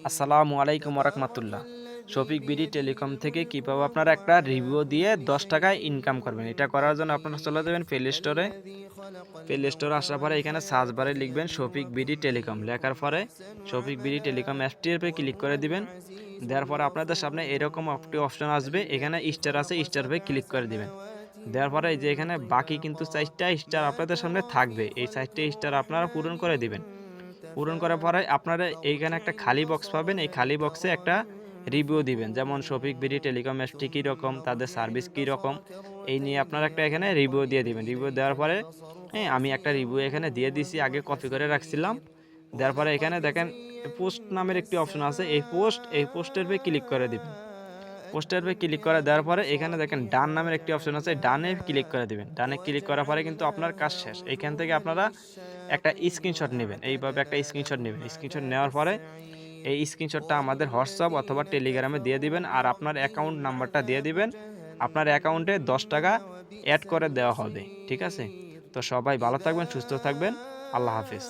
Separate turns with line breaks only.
আসসালামু আলাইকুম রাহমাতুল্লাহ। শফিক বিডি টেলিকম থেকে কীভাবে আপনারা একটা রিভিউ দিয়ে 10 টাকায় ইনকাম করবেন। এটা করার জন্য আপনারা চলে যাবেন প্লে স্টোরে। প্লে স্টোরে আসার পরে এখানে সার্চ বারে লিখবেন শফিক বিডি টেলিকম। লেখার পরে শফিক বিডি টেলিকম অ্যাপটির উপরে ক্লিক করে দিবেন। দেওয়ার পরে আপনাদের সামনে এরকম একটি অপশন আসবে, এখানে স্টার আছে, স্টার উপরে ক্লিক করে দিবেন। দেওয়ার পরে এই যে এখানে বাকি কিন্তু 4টা স্টার আপনাদের সামনে থাকবে, এই 4টে স্টার আপনারা পূরণ করে দিবেন। পূরণ করার পরে আপনারা এইখানে একটা খালি বক্স পাবেন, এই খালি বক্সে একটা রিভিউ দিবেন, যেমন শফিক বিডি টেলিকম অ্যাপসটি কীরকম, তাদের সার্ভিস কীরকম, এই নিয়ে আপনারা একটা এখানে রিভিউ দিয়ে দিবেন। রিভিউ দেওয়ার পরে আমি একটা রিভিউ এখানে দিয়ে দিছি, আগে কপি করে রাখছিলাম। দেওয়ার পরে এখানে দেখেন পোস্ট নামের একটি অপশন আছে, এই পোস্টের উপরে ক্লিক করে দিবেন। পোস্টের উপরে ক্লিক করে দেওয়ার পরে এখানে দেখেন ডান নামের একটি অপশন আছে, ডানে ক্লিক করে দিবেন। ডানে ক্লিক করার পরে কিন্তু আপনার কাজ শেষ। এইখান থেকে আপনারা একটা স্ক্রিনশট নেবেন, এইভাবে একটা স্ক্রিনশট নেবেন। স্ক্রিনশট নেওয়ার পরে এই স্ক্রিনশটটা আমাদের হোয়াটসঅ্যাপ অথবা টেলিগ্রামে দিয়ে দিবেন, আর আপনার অ্যাকাউন্ট নাম্বারটা দিয়ে দিবেন। আপনার অ্যাকাউন্টে 10 টাকা অ্যাড করে দেওয়া হবে, ঠিক আছে? তো সবাই ভালো থাকবেন, সুস্থ থাকবেন। আল্লাহ হাফেজ।